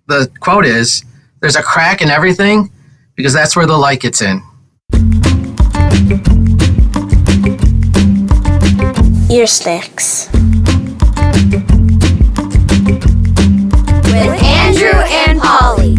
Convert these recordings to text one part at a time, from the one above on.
the quote is, there's a crack in everything because that's where the light gets in. Ear snacks. With Andrew and Polly.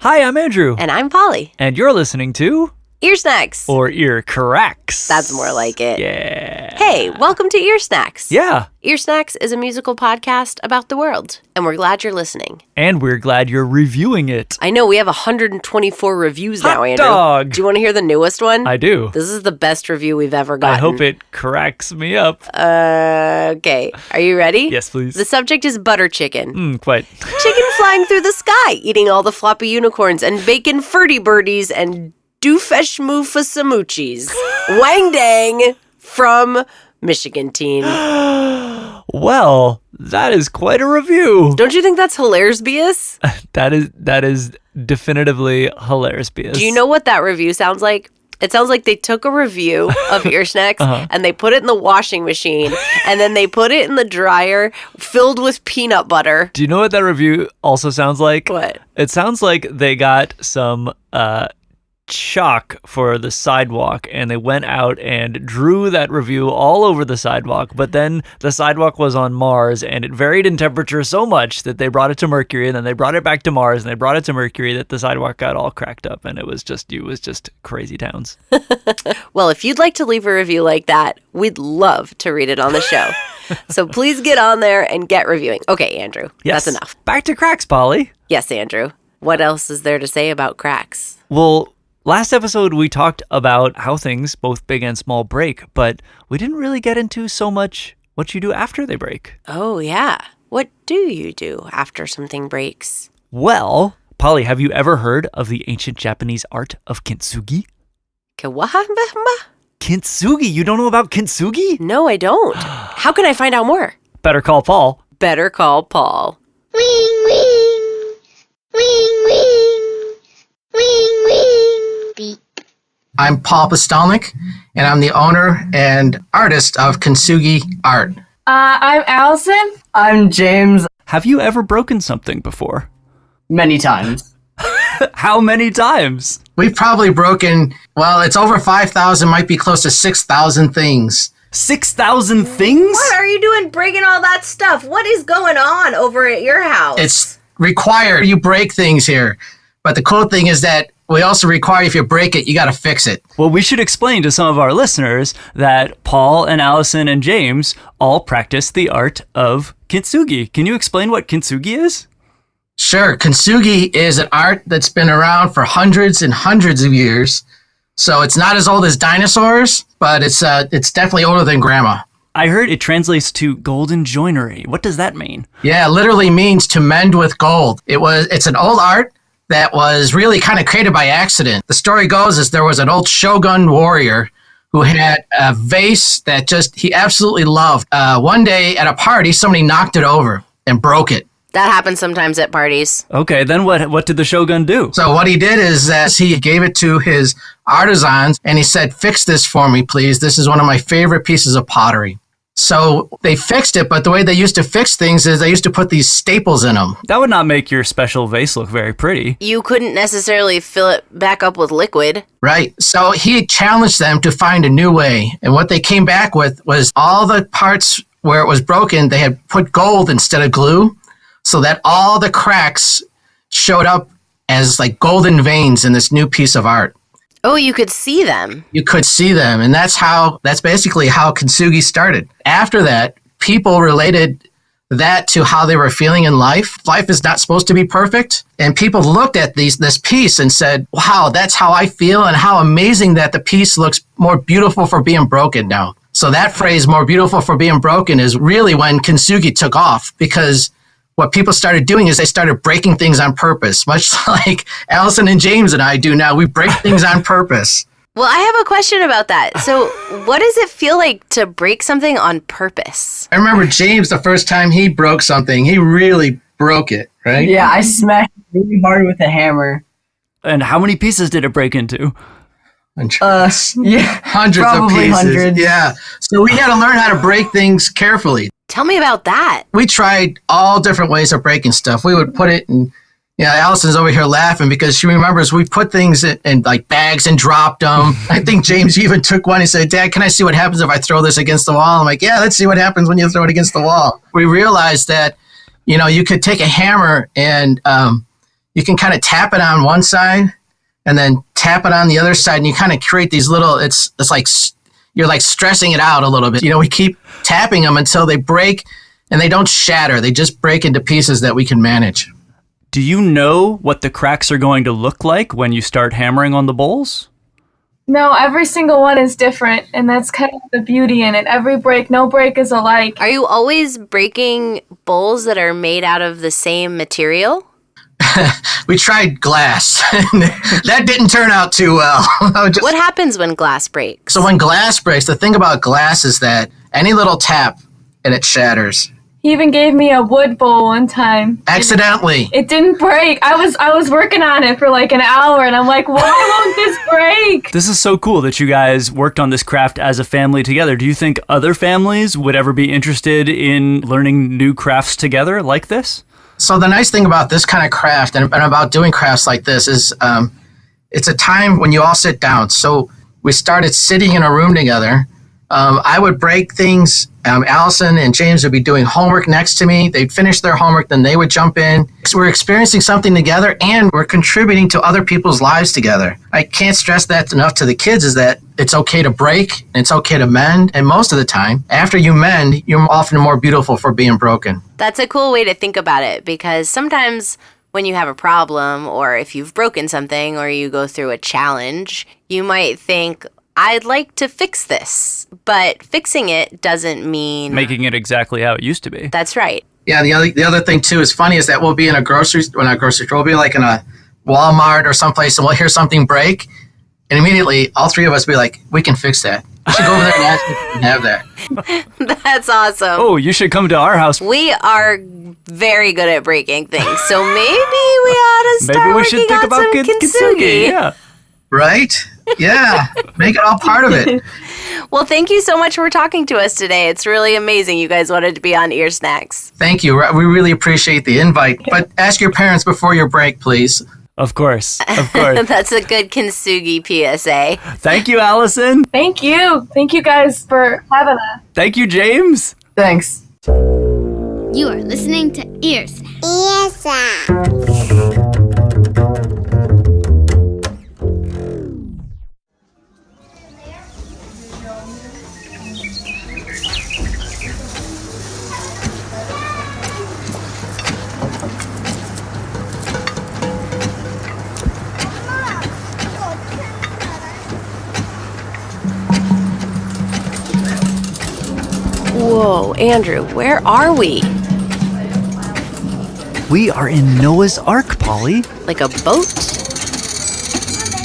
Hi, I'm Andrew. And I'm Polly. And you're listening to Ear Snacks. Or Ear Cracks. That's more like it. Yeah. Hey, welcome to Ear Snacks. Yeah. Ear Snacks is a musical podcast about the world, and we're glad you're listening. And we're glad you're reviewing it. I know, we have 124 reviews now, Andrew. Dog. Do you want to hear the newest one? I do. This is the best review we've ever gotten. I hope it cracks me up. Okay. Are you ready? Yes, please. The subject is butter chicken. Quite. Chicken flying through the sky, eating all the floppy unicorns and bacon furdy birdies and doofesh moofasamoochies. Wang dang from Michigan teen. Well, that is quite a review. Don't you think that's hilarious? That is definitively hilarious. Do you know what that review sounds like? It sounds like they took a review of Ear Snacks and they put it in the washing machine and then they put it in the dryer filled with peanut butter. Do you know what that review also sounds like? What? It sounds like they got some chalk for the sidewalk and they went out and drew that review all over the sidewalk, but then the sidewalk was on Mars and it varied in temperature so much that they brought it to Mercury and then they brought it back to Mars and they brought it to Mercury that the sidewalk got all cracked up and it was just crazy towns. Well, if you'd like to leave a review like that, we'd love to read it on the show. So please get on there and get reviewing. Okay, Andrew, Yes. That's enough. Back to cracks, Polly. Yes, Andrew. What else is there to say about cracks? Well, last episode, we talked about how things, both big and small, break, but we didn't really get into so much what you do after they break. Oh, yeah. What do you do after something breaks? Well, Polly, have you ever heard of the ancient Japanese art of Kintsugi? Kintsugi? You don't know about Kintsugi? No, I don't. How can I find out more? Better call Paul. Better call Paul. Ring, ring. Ring, ring. Ring, ring. Beep. I'm Paul Pustelnik, and I'm the owner and artist of Kintsugi Art. I'm Allison. I'm James. Have you ever broken something before? Many times. How many times? We've probably broken, well, it's over 5,000, might be close to 6,000 things. 6,000 things? What are you doing breaking all that stuff? What is going on over at your house? It's required you break things here. But the cool thing is that we also require if you break it, you got to fix it. Well, we should explain to some of our listeners that Paul and Allison and James all practice the art of Kintsugi. Can you explain what Kintsugi is? Sure. Kintsugi is an art that's been around for hundreds and hundreds of years. So it's not as old as dinosaurs, but it's definitely older than grandma. I heard it translates to golden joinery. What does that mean? Yeah, it literally means to mend with gold. It's an old art that was really kind of created by accident. The story goes is there was an old shogun warrior who had a vase that he absolutely loved. One day at a party, somebody knocked it over and broke it. That happens sometimes at parties. Okay, then what did the shogun do? So what he did is he gave it to his artisans and he said, "Fix this for me, please. This is one of my favorite pieces of pottery." So they fixed it, but the way they used to fix things is they used to put these staples in them. That would not make your special vase look very pretty. You couldn't necessarily fill it back up with liquid. Right. So he challenged them to find a new way. And what they came back with was all the parts where it was broken, they had put gold instead of glue so that all the cracks showed up as like golden veins in this new piece of art. Oh, you could see them. You could see them. And that's basically how Kintsugi started. After that, people related that to how they were feeling in life. Life is not supposed to be perfect. And people looked at this piece and said, wow, that's how I feel and how amazing that the piece looks more beautiful for being broken now. So that phrase, more beautiful for being broken, is really when Kintsugi took off, because what people started doing is they started breaking things on purpose, much like Allison and James and I do now. We break things on purpose. Well, I have a question about that. So what does it feel like to break something on purpose? I remember James, the first time he broke something, he really broke it, right? Yeah, I smashed it really hard with a hammer. And how many pieces did it break into? Yeah, hundreds of probably pieces. hundreds. Yeah. So we had to learn how to break things carefully. Tell me about that. We tried all different ways of breaking stuff. We would put it in, Allison's over here laughing because she remembers we put things in like bags and dropped them. I think James even took one and said, Dad, can I see what happens if I throw this against the wall? I'm like, yeah, let's see what happens when you throw it against the wall. We realized that, you could take a hammer and you can kind of tap it on one side and then tap it on the other side. And you kind of create these little, it's like, you're like stressing it out a little bit. We keep tapping them until they break and they don't shatter. They just break into pieces that we can manage. Do you know what the cracks are going to look like when you start hammering on the bowls? No, every single one is different, and that's kind of the beauty in it. No break is alike. Are you always breaking bowls that are made out of the same material? We tried glass. That didn't turn out too well. What happens when glass breaks? So when glass breaks, the thing about glass is that any little tap and it shatters. He even gave me a wood bowl one time. Accidentally. It didn't break. I was working on it for like an hour, and I'm like, why won't this break? This is so cool that you guys worked on this craft as a family together. Do you think other families would ever be interested in learning new crafts together like this? So the nice thing about this kind of craft and about doing crafts like this is it's a time when you all sit down. So we started sitting in a room together. I would break things. Allison and James would be doing homework next to me. They'd finish their homework, then they would jump in. So we're experiencing something together and we're contributing to other people's lives together. I can't stress that enough to the kids is that it's okay to break and it's okay to mend. And most of the time, after you mend, you're often more beautiful for being broken. That's a cool way to think about it because sometimes when you have a problem or if you've broken something or you go through a challenge, you might think, I'd like to fix this, but fixing it doesn't mean making it exactly how it used to be. That's right. Yeah, the other thing too is funny is that we'll be in a grocery store, we'll be like in a Walmart or someplace and we'll hear something break and immediately all three of us will be like, we can fix that. We should go over there and ask if we can have that. That's awesome. Oh, you should come to our house. We are very good at breaking things, so maybe we ought to start Maybe we should working think on about some kintsugi. Yeah. Right? Yeah. Make it all part of it. Well, thank you so much for talking to us today. It's really amazing you guys wanted to be on Ear Snacks. Thank you. We really appreciate the invite. But ask your parents before your break, please. Of course. Of course. That's a good Kintsugi PSA. Thank you, Allison. Thank you. Thank you guys for having us. Thank you, James. Thanks. You are listening to Ear Snacks. Whoa, Andrew, where are we? We are in Noah's Ark, Polly. Like a boat?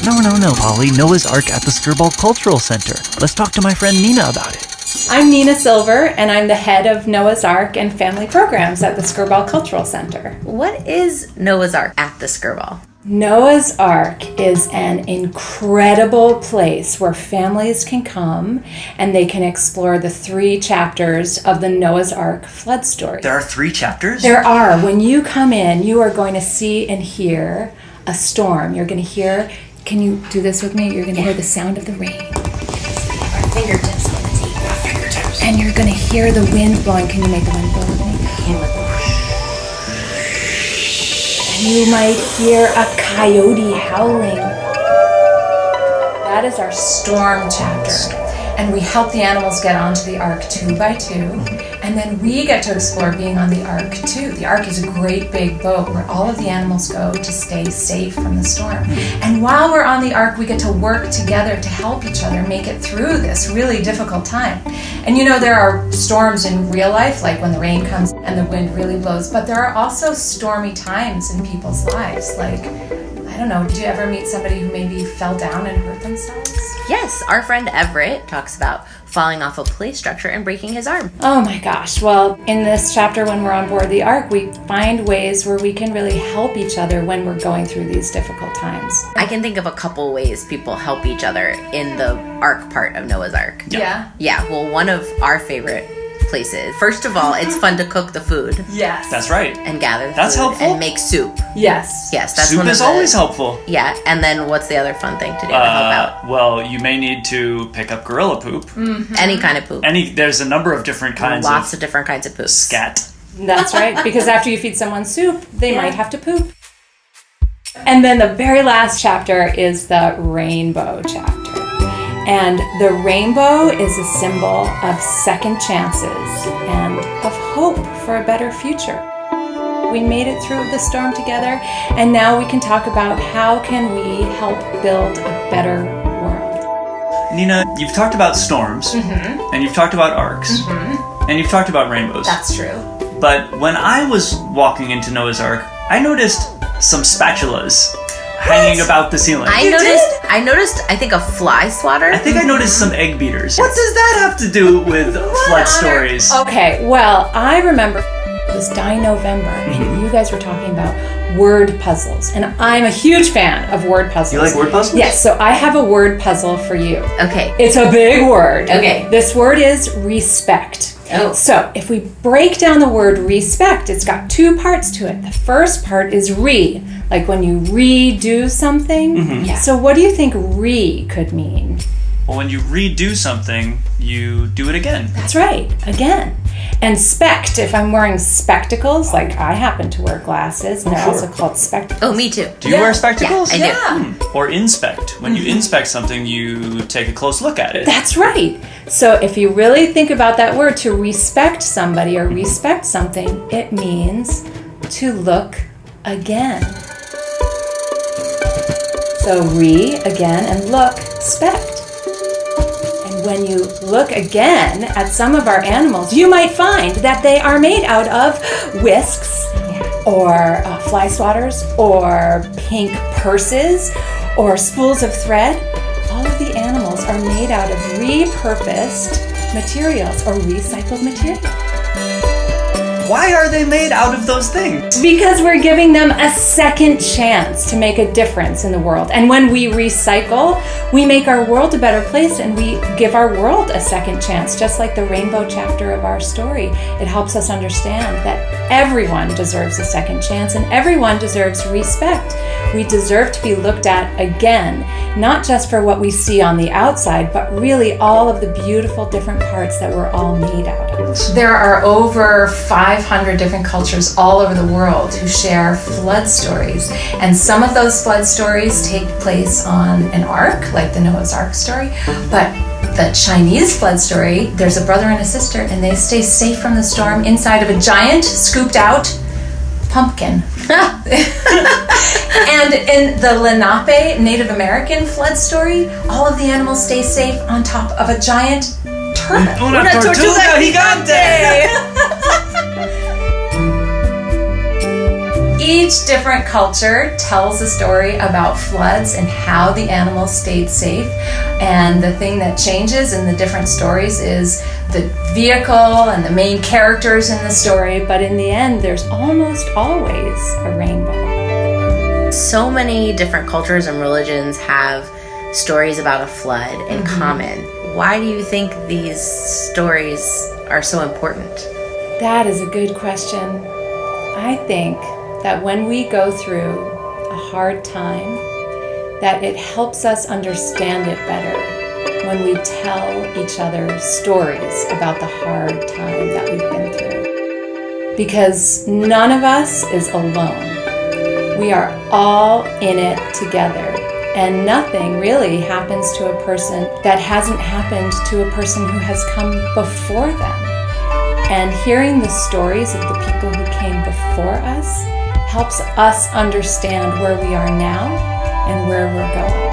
No, Polly. Noah's Ark at the Skirball Cultural Center. Let's talk to my friend Nina about it. I'm Nina Silver, and I'm the head of Noah's Ark and Family Programs at the Skirball Cultural Center. What is Noah's Ark at the Skirball? Noah's Ark is an incredible place where families can come and they can explore the 3 chapters of the Noah's Ark flood story. There are 3 chapters? There are. When you come in, you are going to see and hear a storm. You're going to hear, can you do this with me? You're going to hear the sound of the rain. Our fingertips on the table. Our fingertips. And you're going to hear the wind blowing. Can you make the wind blow with me? You might hear a coyote howling. That is our storm chapter. And we help the animals get onto the Ark 2 by 2. And then we get to explore being on the Ark too. The Ark is a great big boat where all of the animals go to stay safe from the storm. And while we're on the Ark, we get to work together to help each other make it through this really difficult time. And there are storms in real life, like when the rain comes and the wind really blows, but there are also stormy times in people's lives. Like, I don't know, did you ever meet somebody who maybe fell down and hurt themselves? Yes, our friend Everett talks about falling off a play structure and breaking his arm. Oh my gosh. Well, in this chapter, when we're on board the Ark, we find ways where we can really help each other when we're going through these difficult times. I can think of a couple ways people help each other in the Ark part of Noah's Ark. Yeah? Yeah, well, one of our favorite places. First of all, it's fun to cook the food Yes. That's right. and gather the That's food helpful. and make soup. Yes. Yes, that's Soup one of is the, always helpful. Yeah, and then what's the other fun thing to do to help out? Well, you may need to pick up gorilla poop. Any kind of poop. There's a number of different kinds Lots of of different kinds of poop. scat. That's right, because after you feed someone soup, they might have to poop. And then the very last chapter is the rainbow chapter. And the rainbow is a symbol of second chances and of hope for a better future. We made it through the storm together, and now we can talk about how can we help build a better world. Nina, you've talked about storms, and you've talked about arcs, and you've talked about rainbows. That's true. But when I was walking into Noah's Ark, I noticed some spatulas hanging about the ceiling. I noticed, I think, a fly swatter. I think I noticed some egg beaters. What does that have to do with flood stories? Okay, well, I remember it was Dye November, and you guys were talking about word puzzles. And I'm a huge fan of word puzzles. You like word puzzles? Yes, so I have a word puzzle for you. Okay. It's a big word. Okay. This word is respect. Oh. So if we break down the word respect, it's got two parts to it. The first part is like when you redo something. Yeah. So what do you think could mean? Well, when you redo something, you do it again. That's right, again. And spect, if I'm wearing spectacles, like I happen to wear glasses, and they're also called spectacles. Oh, me too. Do you wear spectacles? Yeah, I do. Or inspect. When you inspect something, you take a close look at it. That's right. So if you really think about that word, to respect somebody or respect something, it means to look again. So again, and look, spect. And when you look again at some of our animals, you might find that they are made out of whisks, or fly swatters, or pink purses, or spools of thread. All of the animals are made out of repurposed materials or recycled materials. Why are they made out of those things? Because we're giving them a second chance to make a difference in the world. And when we recycle, we make our world a better place, and we give our world a second chance, just like the rainbow chapter of our story. It helps us understand that everyone deserves a second chance and everyone deserves respect. We deserve to be looked at again, not just for what we see on the outside, but really all of the beautiful different parts that we're all made out of. There are over 500 different cultures all over the world who share flood stories. And some of those flood stories take place on an ark, like the Noah's Ark story. But the Chinese flood story, there's a brother and a sister, and they stay safe from the storm inside of a giant, scooped out pumpkin. And in the Lenape Native American flood story, all of the animals stay safe on top of a giant turtle. Una tortuga gigante! Each different culture tells a story about floods and how the animals stayed safe. And the thing that changes in the different stories is the vehicle and the main characters in the story. But in the end, there's almost always a rainbow. So many different cultures and religions have stories about a flood in common. Why do you think these stories are so important? That is a good question. I think that when we go through a hard time, that it helps us understand it better when we tell each other stories about the hard time that we've been through. Because none of us is alone. We are all in it together. And nothing really happens to a person that hasn't happened to a person who has come before them. And hearing the stories of the people who came before us helps us understand where we are now and where we're going.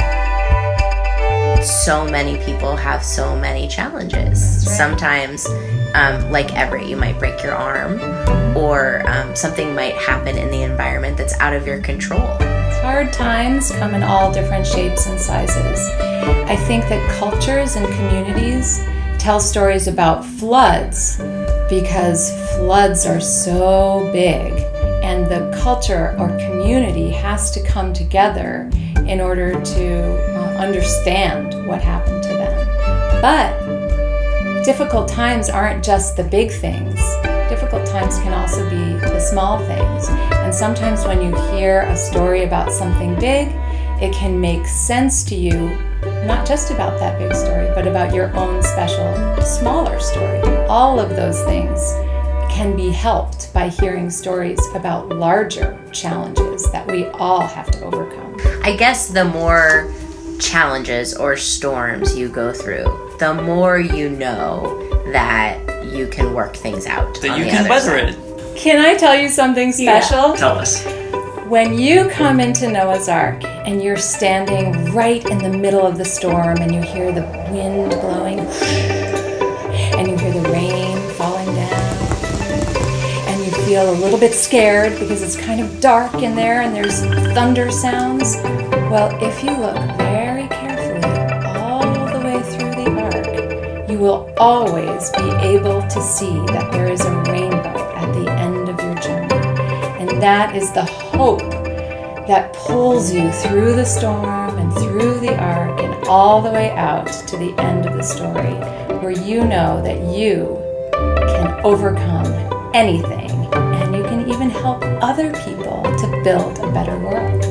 So many people have so many challenges. Right. Sometimes, like Everett, you might break your arm, or something might happen in the environment that's out of your control. Hard times come in all different shapes and sizes. I think that cultures and communities tell stories about floods because floods are so big, and the culture or community has to come together in order to understand what happened to them. But difficult times aren't just the big things. Difficult times can also be the small things. And sometimes when you hear a story about something big, it can make sense to you, not just about that big story, but about your own special, smaller story. All of those things can be helped by hearing stories about larger challenges that we all have to overcome. I guess the more challenges or storms you go through, the more you know that you can work things out. That you can weather it. Can I tell you something special? Tell us. When you come into Noah's Ark and you're standing right in the middle of the storm and you hear the wind blowing and you hear the rain falling down and you feel a little bit scared because it's kind of dark in there and there's thunder sounds, well, if you look very carefully all the way through the Ark, you will always be able to see that there is a rainbow at the end of your journey. And that is the hope that pulls you through the storm and through the Ark and all the way out to the end of the story, where you know that you can overcome anything and you can even help other people to build a better world.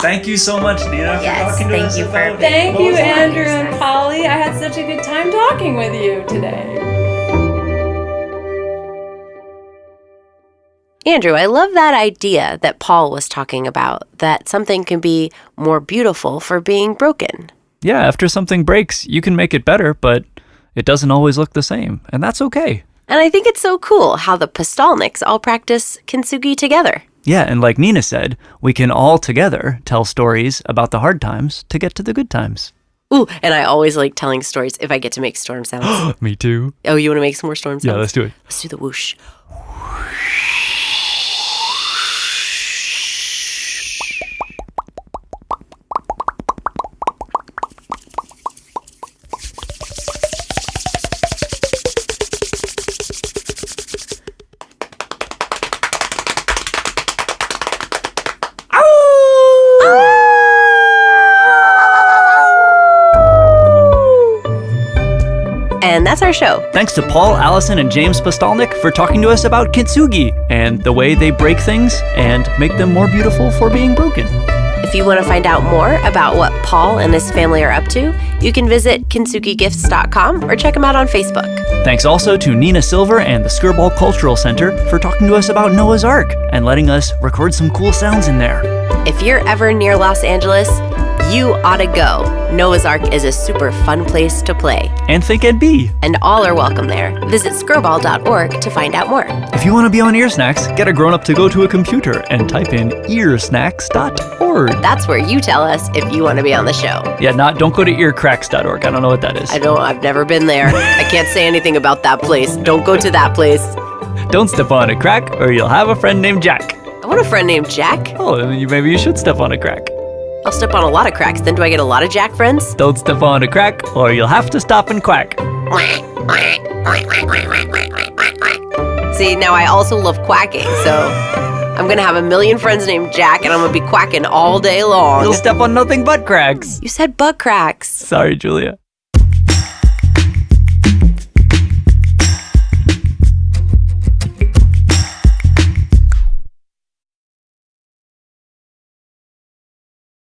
Thank you so much, Nina, Yes, for talking to thank us you for about being- Thank you, Noah's Ark. Andrew and Polly. I had such a good time talking with you today. Andrew, I love that idea that Paul was talking about, that something can be more beautiful for being broken. Yeah, after something breaks, you can make it better, but it doesn't always look the same, and that's okay. And I think it's so cool how the Pustelniks all practice Kintsugi together. Yeah, and like Nina said, we can all together tell stories about the hard times to get to the good times. Ooh, and I always like telling stories if I get to make storm sounds. Me too. Oh, you want to make some more storm sounds? Yeah, let's do it. Let's do the whoosh. And that's our show. Thanks to Paul, Allison, and James Pustelnik for talking to us about kintsugi and the way they break things and make them more beautiful for being broken. If you want to find out more about what Paul and his family are up to, you can visit kintsugigifts.com or check them out on Facebook. Thanks also to Nina Silver and the Skirball Cultural Center for talking to us about Noah's Ark and letting us record some cool sounds in there. If you're ever near Los Angeles, you ought to go. Noah's Ark is a super fun place to play. And think and be. And all are welcome there. Visit skirball.org to find out more. If you want to be on Ear Snacks, get a grown-up to go to a computer and type in earsnacks.org. That's where you tell us if you want to be on the show. Yeah, don't go to earcracks.org. I don't know what that is. I've never been there. I can't say anything about that place. Don't go to that place. Don't step on a crack or you'll have a friend named Jack. I want a friend named Jack. Oh, then maybe you should step on a crack. I'll step on a lot of cracks. Then do I get a lot of Jack friends? Don't step on a crack or you'll have to stop and quack. See, now I also love quacking, so I'm going to have a million friends named Jack and I'm going to be quacking all day long. You'll step on nothing but cracks. You said butt cracks. Sorry, Julia.